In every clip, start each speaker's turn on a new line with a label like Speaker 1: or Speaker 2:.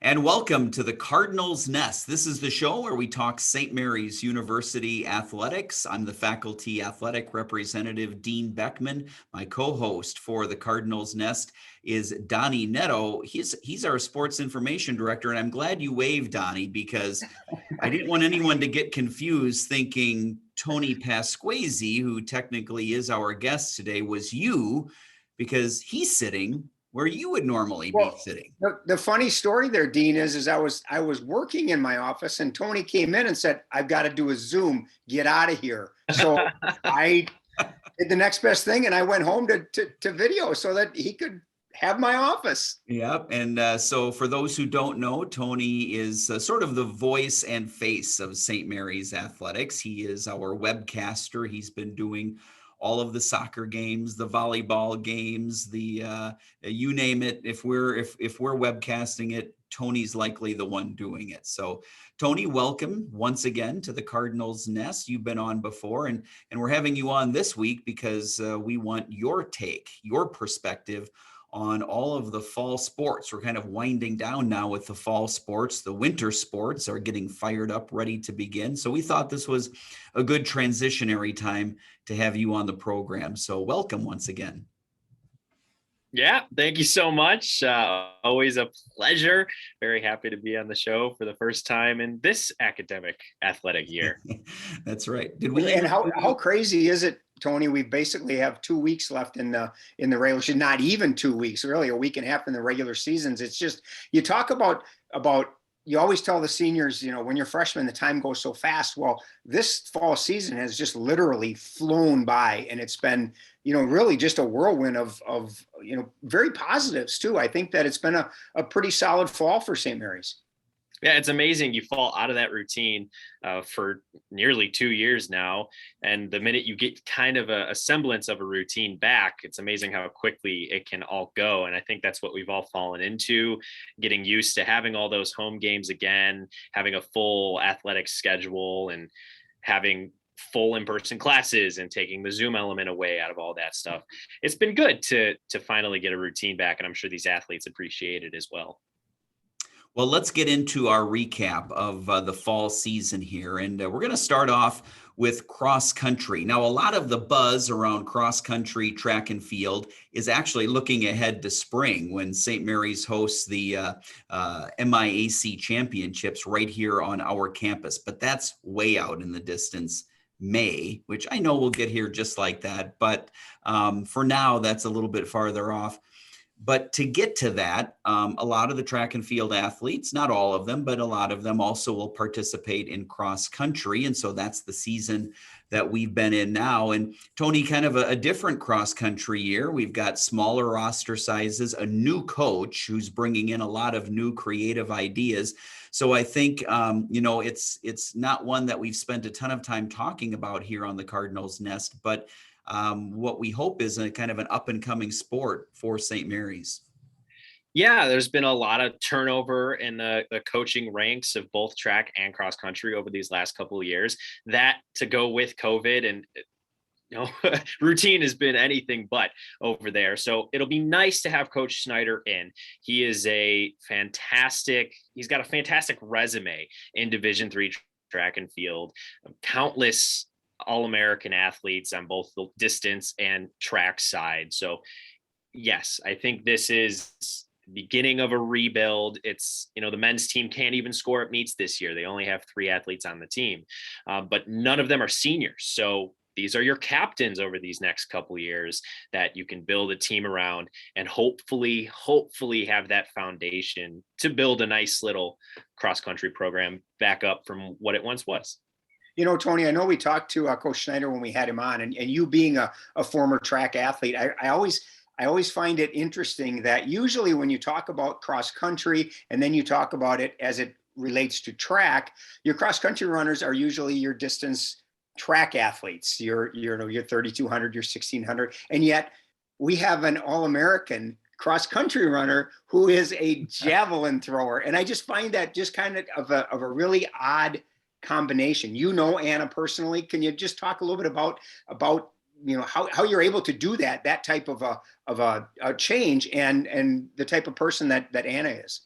Speaker 1: And welcome to the Cardinals Nest. This is the show where we talk St. Mary's University athletics. I'm the faculty athletic representative, Dean Beckman. My co-host for the Cardinals Nest is Donny Nadeau. He's our sports information director, and I'm glad you waved, Donny, because I didn't want anyone to get confused thinking Tony Pasquesi, who technically is our guest today, was you, because he's sitting where you would normally be sitting.
Speaker 2: The funny story there, Dean, is I was working in my office and Tony came in and said, "I've got to do a Zoom, get out of here." So I did the next best thing and I went home to video so that he could have my office.
Speaker 1: Yep. And so for those who don't know, Tony is sort of the voice and face of St. Mary's athletics. He is our webcaster. He's been doing all of the soccer games, the volleyball games, the you name it. If we're webcasting it, Tony's likely the one doing it. So Tony, welcome once again to the Cardinals Nest. You've been on before, and we're having you on this week because we want your take, your perspective on all of the fall sports. We're kind of winding down now with the fall sports. The winter sports are getting fired up, ready to begin. So we thought this was a good transitionary time to have you on the program. So welcome once again.
Speaker 3: Yeah, thank you so much. Always a pleasure. Very happy to be on the show for the first time in this academic athletic year.
Speaker 1: That's right.
Speaker 2: And how crazy is it, Tony? We basically have 2 weeks left in the regular season, not even 2 weeks, really a week and a half in the regular seasons. It's just, you talk about you always tell the seniors, when you're freshmen, the time goes so fast. Well, this fall season has just literally flown by, and it's been, really just a whirlwind of very positives too. I think that it's been a pretty solid fall for St. Mary's.
Speaker 3: Yeah, it's amazing. You fall out of that routine for nearly 2 years now. And the minute you get kind of a semblance of a routine back, it's amazing how quickly it can all go. And I think that's what we've all fallen into, getting used to having all those home games again, having a full athletic schedule and having full in-person classes and taking the Zoom element away out of all that stuff. It's been good to finally get a routine back. And I'm sure these athletes appreciate it as well.
Speaker 1: Well, let's get into our recap of the fall season here. And we're going to start off with cross country. Now, a lot of the buzz around cross country, track and field is actually looking ahead to spring when St. Mary's hosts the MIAC championships right here on our campus. But that's way out in the distance. May, which I know we'll get here just like that. But for now, that's a little bit farther off. But to get to that, a lot of the track and field athletes, not all of them, but a lot of them also will participate in cross country. And so that's the season that we've been in now. And Tony, kind of a different cross country year. We've got smaller roster sizes, a new coach who's bringing in a lot of new creative ideas. So I think, it's not one that we've spent a ton of time talking about here on the Cardinals Nest, but what we hope is a kind of an up and coming sport for St. Mary's.
Speaker 3: Yeah, there's been a lot of turnover in the coaching ranks of both track and cross country over these last couple of years. That to go with COVID and routine has been anything but over there. So it'll be nice to have Coach Snyder in. He's got a fantastic resume in Division III track and field, countless All-American athletes on both the distance and track side. So yes, I think this is the beginning of a rebuild. It's, the men's team can't even score at meets this year. They only have 3 athletes on the team, but none of them are seniors. So these are your captains over these next couple of years that you can build a team around and hopefully have that foundation to build a nice little cross-country program back up from what it once was.
Speaker 2: Tony, I know we talked to Coach Schneider when we had him on, and you being a former track athlete, I always find it interesting that usually when you talk about cross country and then you talk about it as it relates to track, your cross country runners are usually your distance track athletes, your 3,200, your 1,600, and yet we have an All-American cross country runner who is a javelin thrower, and I just find that just kind of a really odd combination. Anna personally, can you just talk a little bit about how you're able to do that type of a change and the type of person that Anna is?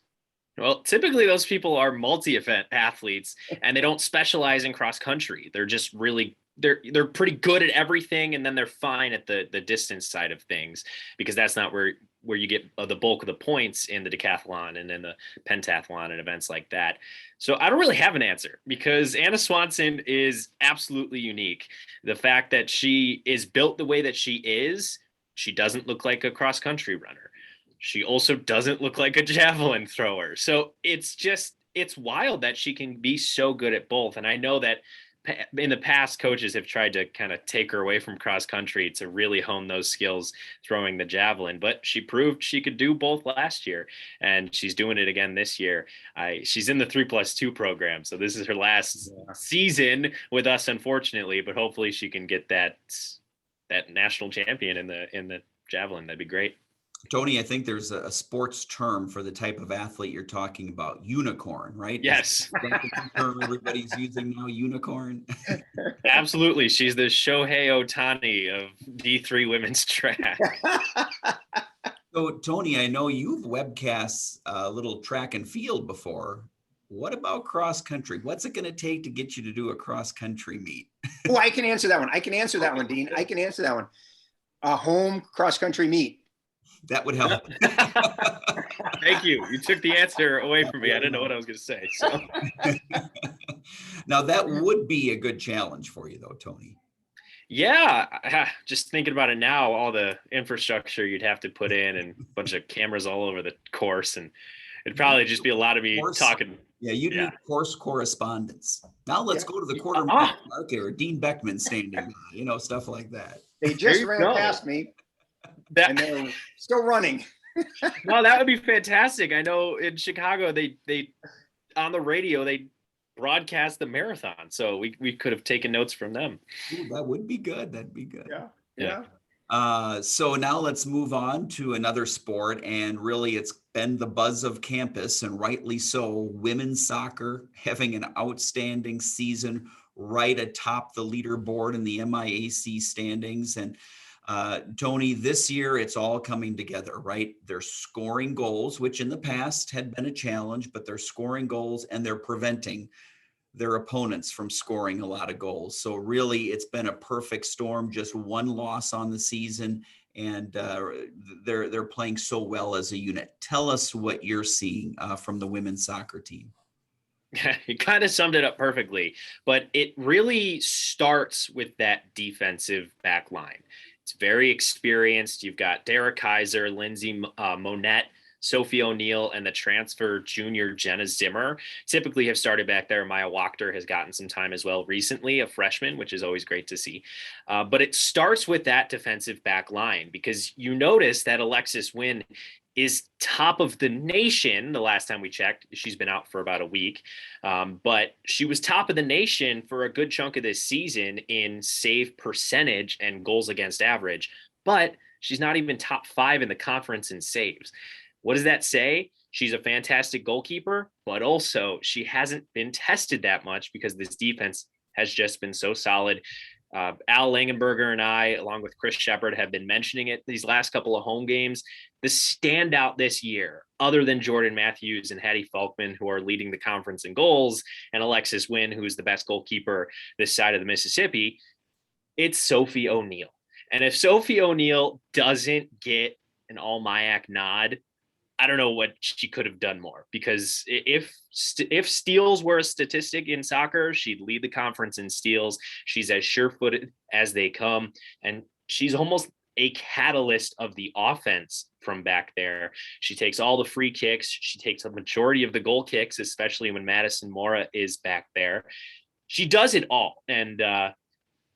Speaker 3: Well, typically those people are multi-event athletes and they don't specialize in cross country. They're just really they're pretty good at everything, and then they're fine at the distance side of things, because that's not where you get the bulk of the points in the decathlon and in the pentathlon and events like that. So I don't really have an answer, because Anna Swanson is absolutely unique. The fact that she is built the way that she doesn't look like a cross country runner. She also doesn't look like a javelin thrower. So it's wild that she can be so good at both. And I know that in the past, coaches have tried to kind of take her away from cross country to really hone those skills throwing the javelin, but she proved she could do both last year, and she's doing it again this year. She's in the 3+2 program, so this is her last season with us, unfortunately, but hopefully she can get that national champion in the javelin. That'd be great.
Speaker 1: Tony, I think there's a sports term for the type of athlete you're talking about, unicorn, right?
Speaker 3: Yes.
Speaker 1: Is that the term everybody's using now, unicorn?
Speaker 3: Absolutely. She's the Shohei Ohtani of D3 women's track.
Speaker 1: So, Tony, I know you've webcast a little track and field before. What about cross country? What's it going to take to get you to do a cross country meet?
Speaker 2: Oh, I can answer that one. I can answer that one, Dean. I can answer that one. A home cross country meet.
Speaker 1: That would help.
Speaker 3: Thank you. You took the answer away from me. I didn't know what I was going to say. So.
Speaker 1: Now, that would be a good challenge for you, though, Tony.
Speaker 3: Yeah. Just thinking about it now, all the infrastructure you'd have to put in and a bunch of cameras all over the course. And it'd probably just be a lot of me talking.
Speaker 1: Yeah, you need course correspondence. Now let's go to the quarter market, or Dean Beckman standing by, stuff like that.
Speaker 2: They just ran past me. And they're still running.
Speaker 3: No, that would be fantastic. I know in Chicago, they on the radio, they broadcast the marathon. So we could have taken notes from them.
Speaker 1: Ooh, that would be good. That'd be good.
Speaker 2: Yeah.
Speaker 1: So now let's move on to another sport. And really, it's been the buzz of campus, and rightly so. Women's soccer having an outstanding season, right atop the leaderboard in the MIAC standings. And Tony, this year it's all coming together, right? They're scoring goals, which in the past had been a challenge, but they're scoring goals and they're preventing their opponents from scoring a lot of goals. So really, it's been a perfect storm. Just one loss on the season, and they're playing so well as a unit. Tell us what you're seeing from the women's soccer team.
Speaker 3: You kind of summed it up perfectly, but it really starts with that defensive back line. It's very experienced. You've got Dara Kaiser, Lindsay Monette, Sophie O'Neill, and the transfer junior Jenna Zimmer typically have started back there. Maya Wachter has gotten some time as well recently, a freshman, which is always great to see. But it starts with that defensive back line, because you notice that Alexis Wynn is top of the nation. The last time we checked, she's been out for about a week, but she was top of the nation for a good chunk of this season in save percentage and goals against average, but she's not even top 5 in the conference in saves. What does that say? She's a fantastic goalkeeper, but also she hasn't been tested that much because this defense has just been so solid. Al Langenberger and I, along with Chris Shepard, have been mentioning it these last couple of home games. The standout this year, other than Jordan Matthews and Hattie Falkman, who are leading the conference in goals, and Alexis Wynn, who is the best goalkeeper this side of the Mississippi, it's Sophie O'Neill. And if Sophie O'Neill doesn't get an All-MIAC nod, I don't know what she could have done more, because if steals were a statistic in soccer, she'd lead the conference in steals. She's as sure-footed as they come, and she's almost a catalyst of the offense from back there. She takes all the free kicks. She takes a majority of the goal kicks, especially when Madison Mora is back there. She does it all, and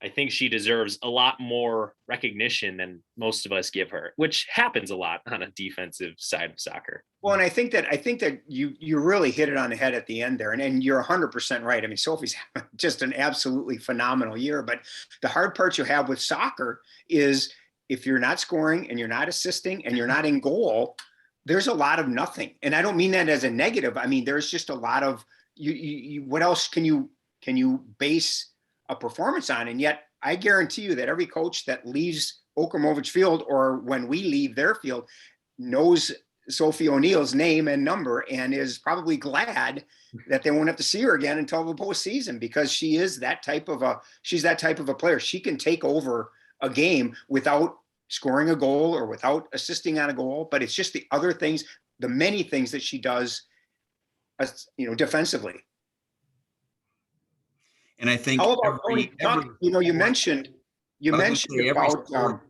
Speaker 3: I think she deserves a lot more recognition than most of us give her, which happens a lot on a defensive side of soccer.
Speaker 2: Well, and I think that you really hit it on the head at the end there, and you're 100% right. I mean, Sophie's just an absolutely phenomenal year, but the hard part you have with soccer is if you're not scoring and you're not assisting and you're not in goal, there's a lot of nothing. And I don't mean that as a negative. I mean, there's just a lot of you what else can you base a performance on? And yet I guarantee you that every coach that leaves Okremovich Field, or when we leave their field, knows Sophie O'Neill's name and number, and is probably glad that they won't have to see her again until the postseason, because she's that type of a player. She can take over a game without scoring a goal or without assisting on a goal, but it's just the other things, the many things that she does, defensively.
Speaker 1: And I think
Speaker 2: How about you mentioned about.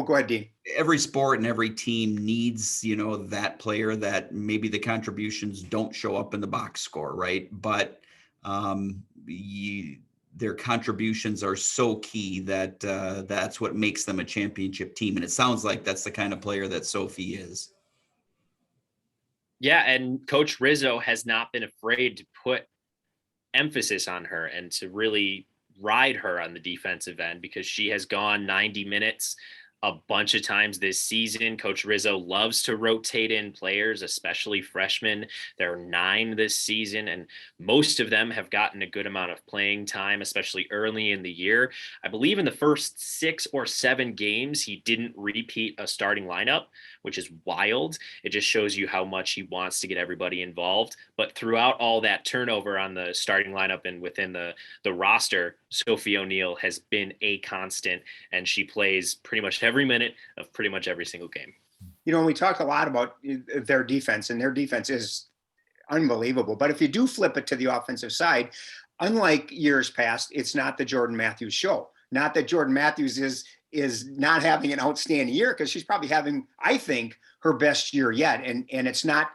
Speaker 2: Go ahead, Dean.
Speaker 1: Every sport and every team needs, that player that maybe the contributions don't show up in the box score, right? But their contributions are so key that that's what makes them a championship team. And it sounds like that's the kind of player that Sophie is.
Speaker 3: Yeah, and Coach Rizzo has not been afraid to put emphasis on her and to really ride her on the defensive end, because she has gone 90 minutes a bunch of times this season. Coach Rizzo loves to rotate in players, especially freshmen. There are 9 this season, and most of them have gotten a good amount of playing time, especially early in the year. I believe in the first 6 or 7 games, he didn't repeat a starting lineup, which is wild. It just shows you how much he wants to get everybody involved. But throughout all that turnover on the starting lineup and within the roster, Sophie O'Neill has been a constant, and she plays pretty much every minute of pretty much every single game.
Speaker 2: We talk a lot about their defense, and their defense is unbelievable. But if you do flip it to the offensive side, unlike years past, it's not the Jordan Matthews show. Not that Jordan Matthews is not having an outstanding year, because she's probably having, I think, her best year yet. And it's not,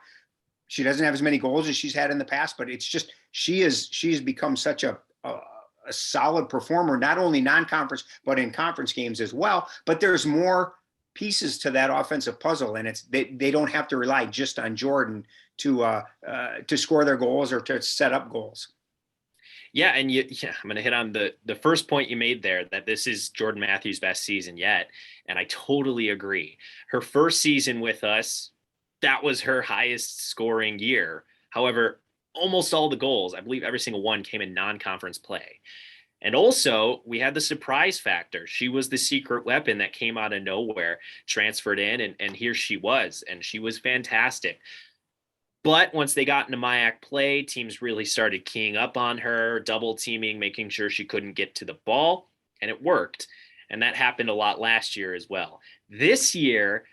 Speaker 2: she doesn't have as many goals as she's had in the past, but it's just, she's become such a solid performer, not only non-conference, but in conference games as well. But there's more pieces to that offensive puzzle, and they don't have to rely just on Jordan to score their goals or to set up goals.
Speaker 3: Yeah, and I'm going to hit on the first point you made there, that this is Jordan Matthews' best season yet, and I totally agree. Her first season with us, that was her highest scoring year. However, almost all the goals, I believe every single one, came in non-conference play. And also, we had the surprise factor. She was the secret weapon that came out of nowhere, transferred in, and here she was, and she was fantastic. But once they got into MIAC play, teams really started keying up on her, double teaming, making sure she couldn't get to the ball, and it worked. And that happened a lot last year as well. This year,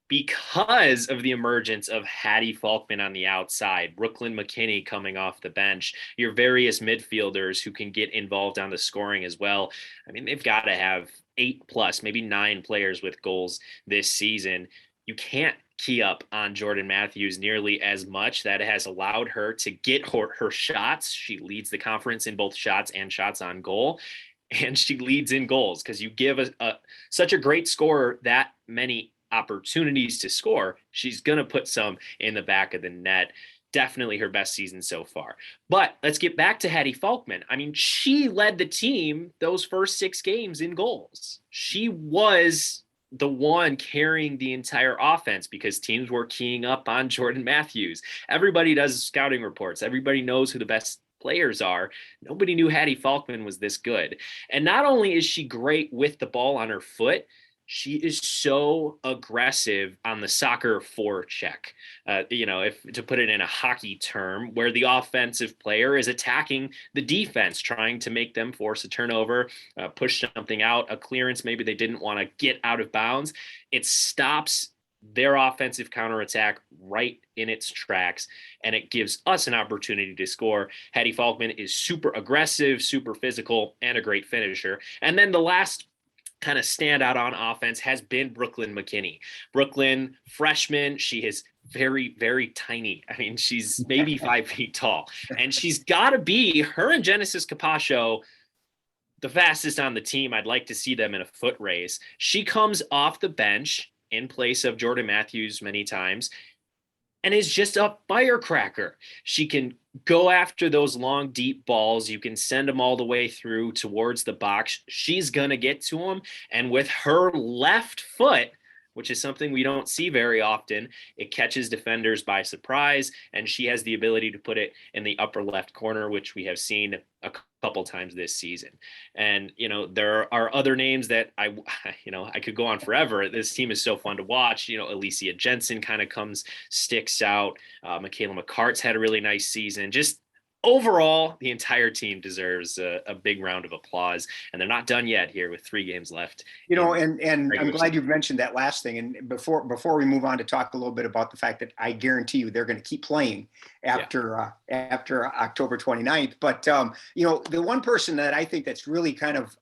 Speaker 3: because of the emergence of Hattie Falkman on the outside, Brooklyn Mckinney coming off the bench, your various midfielders who can get involved on the scoring as well. I mean, they've got to have 8+, maybe 9 players with goals this season. You can't key up on Jordan Matthews nearly as much. That has allowed her to get her shots. She leads the conference in both shots and shots on goal, and she leads in goals, because you give such a great scorer that many opportunities to score, she's going to put some in the back of the net. Definitely her best season so far. But let's get back to Hattie Falkman. I mean, she led the team those first 6 games in goals. She was the one carrying the entire offense, because teams were keying up on Jordan Matthews. Everybody does scouting reports. Everybody knows who the best players are. Nobody knew Hattie Falkman was this good. And not only is she great with the ball on her foot, she is so aggressive on the soccer forecheck. If to put it in a hockey term, where the offensive player is attacking the defense, trying to make them force a turnover, push something out, a clearance maybe they didn't want to get out of bounds. It stops their offensive counterattack right in its tracks, and it gives us an opportunity to score. Hattie Falkman is super aggressive, super physical, and a great finisher. And then the last kind of standout on offense has been Brooklyn Mckinney. Brooklyn, freshman, she is very, very tiny. I mean, she's maybe 5 feet tall, and she's got to be, her and Genesis Capaccio, the fastest on the team. I'd like to see them in a foot race. She comes off the bench in place of Jordan Matthews many times, and is just a firecracker. She can go after those long, deep balls. You can send them all the way through towards the box. She's going to get to them. And with her left foot, which is something we don't see very often. It catches defenders by surprise, and she has the ability to put it in the upper left corner, which we have seen a couple times this season. And, there are other names that I could go on forever. This team is so fun to watch. Alicia Jensen kind of sticks out. Michaela McCart's had a really nice season. Just overall, the entire team deserves a big round of applause, and they're not done yet here with 3 games left.
Speaker 2: And I'm glad you've mentioned that last thing. And before we move on to talk a little bit about the fact that I guarantee you they're going to keep playing after October 29th. But the one person that I think that's really kind of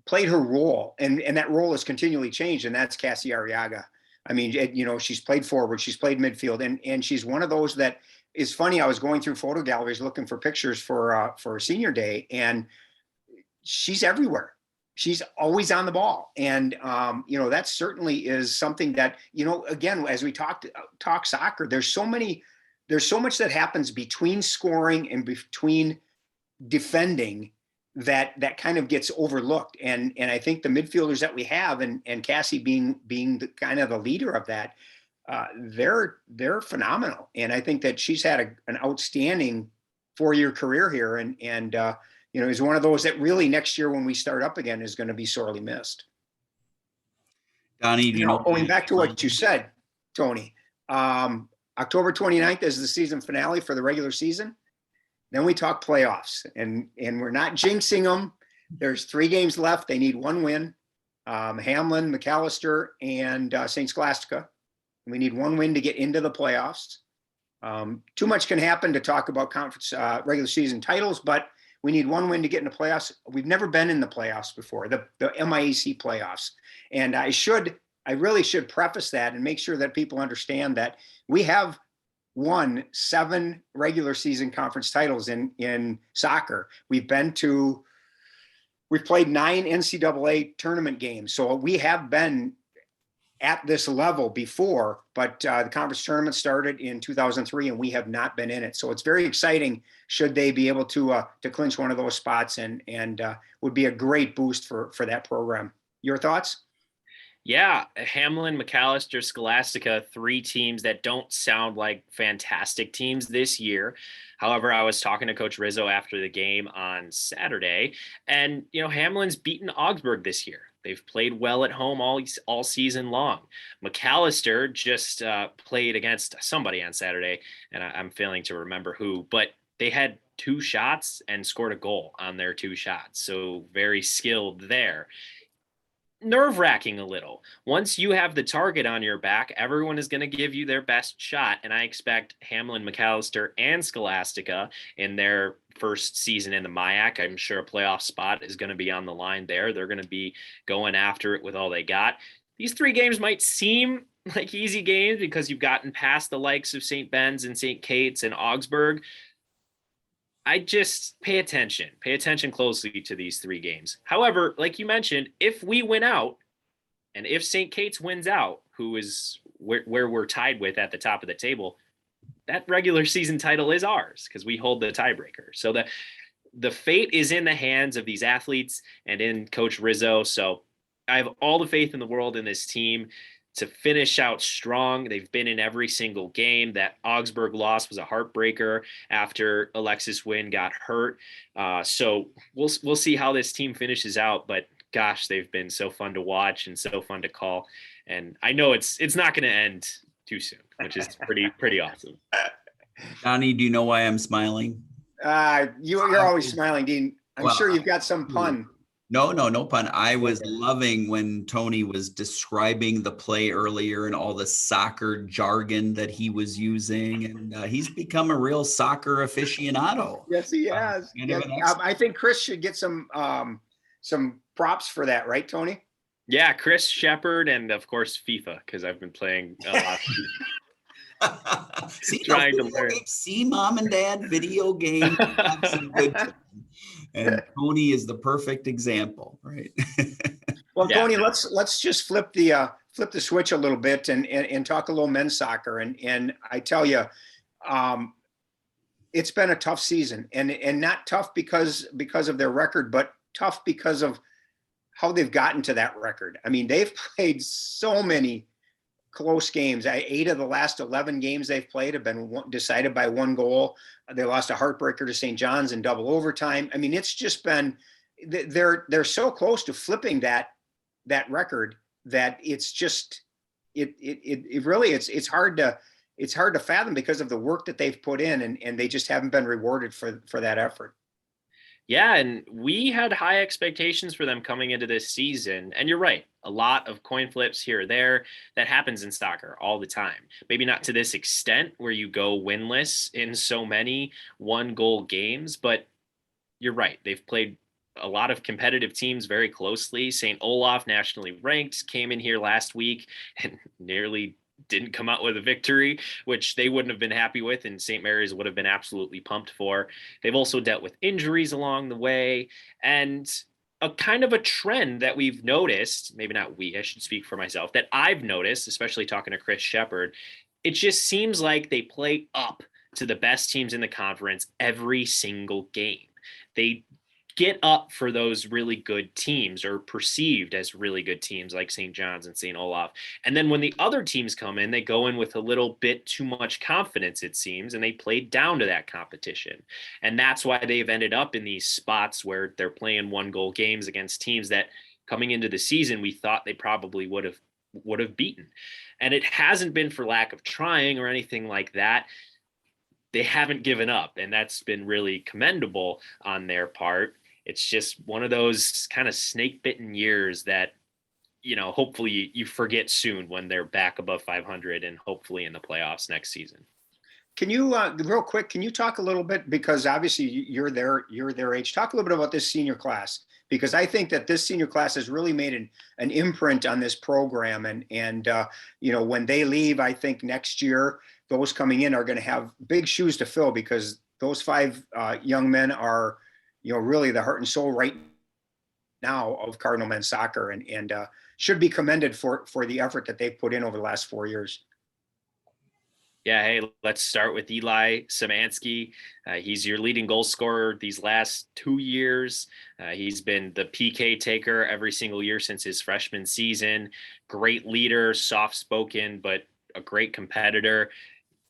Speaker 2: played her role, and that role has continually changed, and that's Cassie Arriaga. I mean, she's played forward, she's played midfield, and she's one of those that is funny. I was going through photo galleries looking for pictures for senior day, and she's everywhere. She's always on the ball. And, that certainly is something that, again, as we talk soccer, there's so much that happens between scoring and between defending that kind of gets overlooked. And I think the midfielders that we have, and Cassie being the kind of the leader of that, they're phenomenal. And I think that she's had an outstanding 4-year career here, and is one of those that really next year when we start up again is going to be sorely missed.
Speaker 1: Donnie,
Speaker 2: going back to what you said, Tony, October 29th is the season finale for the regular season. Then we talk playoffs, and we're not jinxing them. There's 3 games left. They need 1 win. Hamlin, McAllister, and St. Scholastica. We need 1 win to get into the playoffs. Too much can happen to talk about conference regular season titles, but we need 1 win to get into playoffs. We've never been in the playoffs before, the MIAC playoffs. And I really should preface that and make sure that people understand that we have won 7 regular season conference titles in soccer. We've played 9 NCAA tournament games. So we have been at this level before, but the conference tournament started in 2003 and we have not been in it. So it's very exciting should they be able to clinch one of those spots, and would be a great boost for that program. Your thoughts?
Speaker 3: Yeah, Hamlin, McAllister, Scholastica, 3 teams that don't sound like fantastic teams this year. However, I was talking to Coach Rizzo after the game on Saturday, and Hamlin's beaten Augsburg this year. They've played well at home all season long. McAllister just played against somebody on Saturday, and I'm failing to remember who, but they had 2 shots and scored a goal on their 2 shots. So very skilled there. Nerve-wracking a little. Once you have the target on your back, everyone is going to give you their best shot, and I expect Hamlin, McAllister, and Scholastica in their first season in the MIAC. I'm sure a playoff spot is going to be on the line there. They're going to be going after it with all they got. These 3 games might seem like easy games because you've gotten past the likes of St. Ben's and St. Kate's and Augsburg. I just pay attention closely to these 3 games. However, like you mentioned, if we win out, and if St. Kate's wins out, who is where we're tied with at the top of the table, that regular season title is ours because we hold the tiebreaker. So the fate is in the hands of these athletes and in Coach Rizzo. So I have all the faith in the world in this team to finish out strong. They've been in every single game. That Augsburg loss was a heartbreaker after Alexis Wynn got hurt. So we'll see how this team finishes out. But gosh, they've been so fun to watch and so fun to call. And I know it's not going to end too soon, which is pretty awesome.
Speaker 1: Donnie, do you know why I'm smiling?
Speaker 2: You're always smiling, Dean. I'm sure you've got some pun.
Speaker 1: No pun. I was loving when Tony was describing the play earlier and all the soccer jargon that he was using. And he's become a real soccer aficionado.
Speaker 2: Yes, he has. I think Chris should get some props for that, right, Tony?
Speaker 3: Yeah, Chris Shepard, and of course FIFA, because I've been playing a lot.
Speaker 1: Trying to learn. See, Mom and Dad, video games have some good time. And Tony is the perfect example, right?
Speaker 2: Well, yeah. Tony, let's just flip the switch a little bit and talk a little men's soccer. And I tell you, it's been a tough season, and not tough because of their record, but tough because of how they've gotten to that record. I mean, they've played so many close games. 8 of the last 11 games they've played have been decided by 1 goal. They lost a heartbreaker to St. John's in double overtime. I mean, it's just been, they're so close to flipping that record that it's just, it really, it's hard to fathom because of the work that they've put in, and they just haven't been rewarded for that effort.
Speaker 3: Yeah, and we had high expectations for them coming into this season. And you're right, a lot of coin flips here or there. That happens in soccer all the time. Maybe not to this extent where you go winless in so many 1-goal games, but you're right. They've played a lot of competitive teams very closely. St. Olaf, nationally ranked, came in here last week and nearly didn't come out with a victory, which they wouldn't have been happy with, and St. Mary's would have been absolutely pumped for. They've also dealt with injuries along the way, and a kind of a trend that we've noticed, maybe not we, I should speak for myself, that I've noticed, especially talking to Chris Shepard, it just seems like they play up to the best teams in the conference every single game. They get up for those really good teams, or perceived as really good teams like St. John's and St. Olaf. And then when the other teams come in, they go in with a little bit too much confidence, it seems, and they play down to that competition. And that's why they've ended up in these spots where they're playing 1-goal games against teams that coming into the season, we thought they probably would have beaten. And it hasn't been for lack of trying or anything like that. They haven't given up, and that's been really commendable on their part. It's just one of those kind of snake bitten years that, hopefully you forget soon when they're back above 500 and hopefully in the playoffs next season.
Speaker 2: Can you, real quick, can you talk a little bit, because obviously you're their age, talk a little bit about this senior class, because I think that this senior class has really made an imprint on this program. And when they leave, I think next year, those coming in are going to have big shoes to fill, because those 5 young men are, really the heart and soul right now of Cardinal men's soccer, and should be commended for the effort that they've put in over the last 4 years.
Speaker 3: Yeah, hey, let's start with Eli Simanski. He's your leading goal scorer these last 2 years. He's been the PK taker every single year since his freshman season. Great leader, soft-spoken, but a great competitor.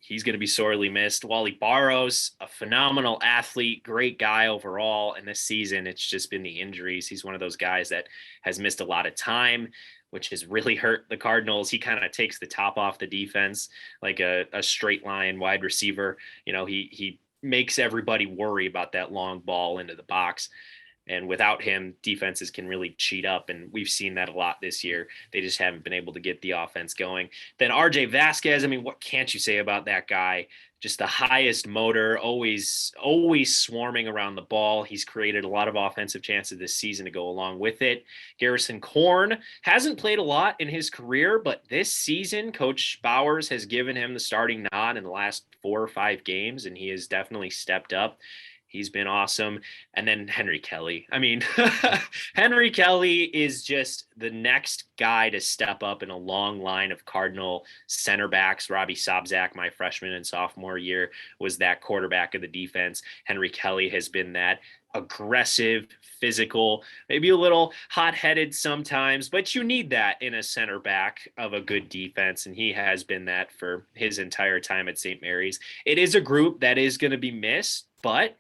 Speaker 3: He's going to be sorely missed. Wally Barros, a phenomenal athlete, great guy overall. And this season, it's just been the injuries. He's one of those guys that has missed a lot of time, which has really hurt the Cardinals. He kind of takes the top off the defense like a straight line wide receiver. He makes everybody worry about that long ball into the box. And without him, defenses can really cheat up. And we've seen that a lot this year. They just haven't been able to get the offense going. Then RJ Vasquez, I mean, what can't you say about that guy? Just the highest motor, always swarming around the ball. He's created a lot of offensive chances this season to go along with it. Garrison Korn hasn't played a lot in his career, but this season, Coach Bowers has given him the starting nod in the last 4 or 5 games, and he has definitely stepped up. He's been awesome. And then Henry Kelly. I mean, Henry Kelly is just the next guy to step up in a long line of Cardinal center backs. Robbie Sobzak, my freshman and sophomore year, was that quarterback of the defense. Henry Kelly has been that aggressive, physical, maybe a little hot-headed sometimes, but you need that in a center back of a good defense, and he has been that for his entire time at St. Mary's. It is a group that is going to be missed, but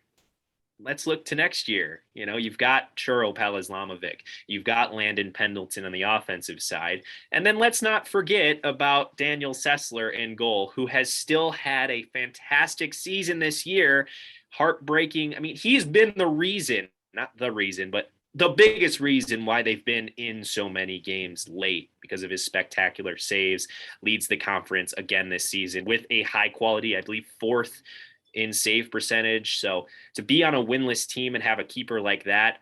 Speaker 3: let's look to next year. You've got Churro Palaslamovic. You've got Landon Pendleton on the offensive side. And then let's not forget about Daniel Sessler in goal, who has still had a fantastic season this year. Heartbreaking. I mean, he's been the reason, not the reason, but the biggest reason why they've been in so many games late, because of his spectacular saves. Leads the conference again this season with a high quality, I believe, 4th in save percentage. So to be on a winless team and have a keeper like that,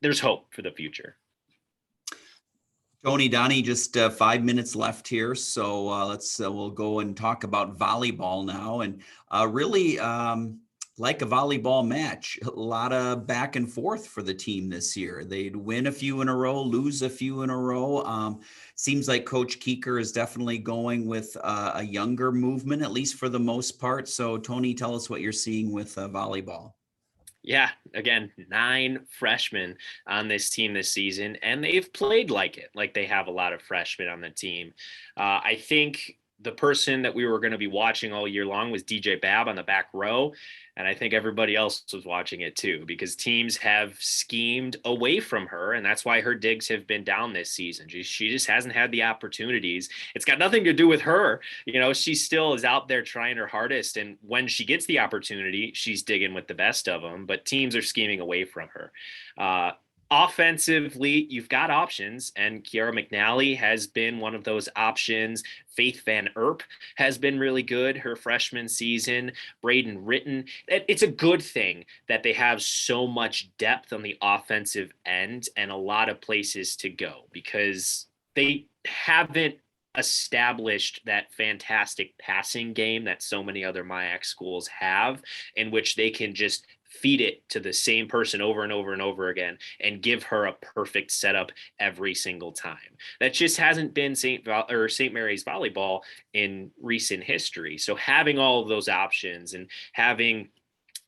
Speaker 3: there's hope for the future.
Speaker 1: Tony, Donnie, just 5 minutes left here. So we'll go and talk about volleyball now. And really like a volleyball match, a lot of back and forth for the team this year. They'd win a few in a row, lose a few in a row. Seems like Coach Keeker is definitely going with a younger movement, at least for the most part. So Tony, tell us what you're seeing with volleyball.
Speaker 3: Yeah, again, 9 freshmen on this team this season, and they've played like it, like they have a lot of freshmen on the team. I think the person that we were going to be watching all year long was DJ Babb on the back row. And I think everybody else was watching it too, because teams have schemed away from her. And that's why her digs have been down this season. She just hasn't had the opportunities. It's got nothing to do with her. She still is out there trying her hardest. And when she gets the opportunity, she's digging with the best of them. But teams are scheming away from her. Offensively, you've got options, and Kiara McNally has been one of those options. Faith Van Erp has been really good her freshman season. Braden Ritten. It's a good thing that they have so much depth on the offensive end and a lot of places to go, because they haven't established that fantastic passing game that so many other MIAC schools have, in which they can just feed it to the same person over and over and over again and give her a perfect setup every single time. That just hasn't been St. Mary's volleyball in recent history. So having all of those options and having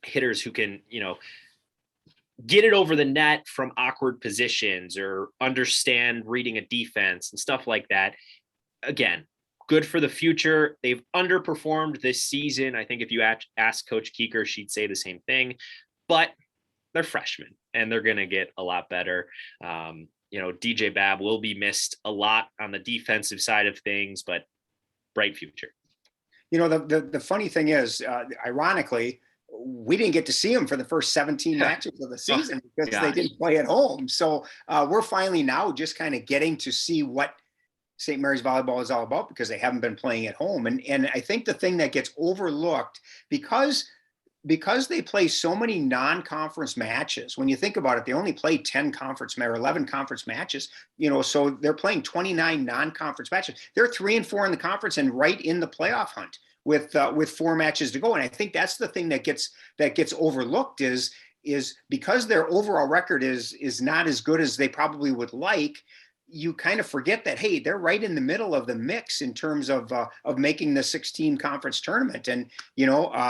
Speaker 3: hitters who can, get it over the net from awkward positions or understand reading a defense and stuff like that, again, good for the future. They've underperformed this season. I think if you ask Coach Keeker, she'd say the same thing, but they're freshmen and they're going to get a lot better. DJ Babb will be missed a lot on the defensive side of things, but bright future.
Speaker 2: The funny thing is, ironically, we didn't get to see them for the first 17 matches of the season because they didn't play at home. So we're finally now just kind of getting to see what St. Mary's volleyball is all about, because they haven't been playing at home. And I think the thing that gets overlooked, because they play so many non-conference matches, when you think about it, they only play 10 conference or 11 conference matches, so they're playing 29 non-conference matches. They're 3-4 in the conference and right in the playoff hunt with 4 matches to go. And I think that's the thing that gets overlooked is because their overall record is not as good as they probably would like. You kind of forget that, hey, they're right in the middle of the mix in terms of making the 16 conference tournament. And,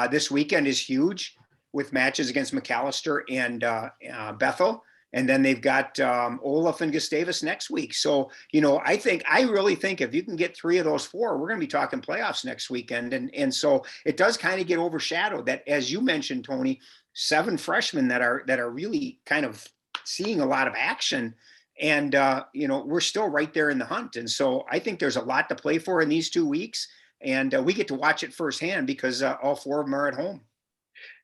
Speaker 2: this weekend is huge with matches against McAllister and Bethel. And then they've got Olaf and Gustavus next week. So, I really think if you can get 3 of those 4, we're going to be talking playoffs next weekend. And so it does kind of get overshadowed that, as you mentioned, Tony, 7 freshmen that are really kind of seeing a lot of action. And, we're still right there in the hunt. And so I think there's a lot to play for in these 2 weeks. And we get to watch it firsthand because all 4 of them are at home.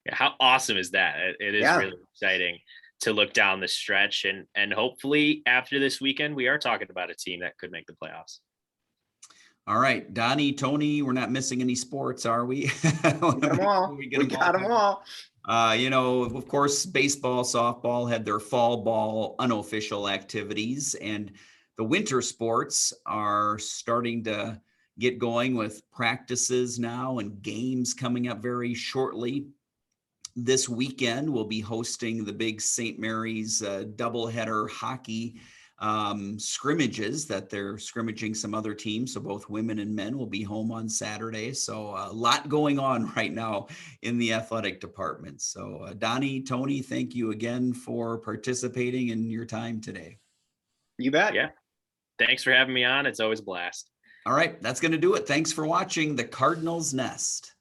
Speaker 3: Yeah, how awesome is that? It is really exciting to look down the stretch. And hopefully after this weekend, we are talking about a team that could make the playoffs.
Speaker 1: All right, Donnie, Tony, we're not missing any sports, are we?
Speaker 2: We got them all.
Speaker 1: Of course, baseball, softball had their fall ball unofficial activities, and the winter sports are starting to get going with practices now and games coming up very shortly. This weekend, we'll be hosting the big St. Mary's doubleheader hockey scrimmages that they're scrimmaging some other teams. So both women and men will be home on Saturday. So a lot going on right now in the athletic department. So Donnie, Tony, thank you again for participating in your time today.
Speaker 2: You bet.
Speaker 3: Yeah. Thanks for having me on. It's always a blast.
Speaker 1: All right. That's going to do it. Thanks for watching the Cardinals Nest.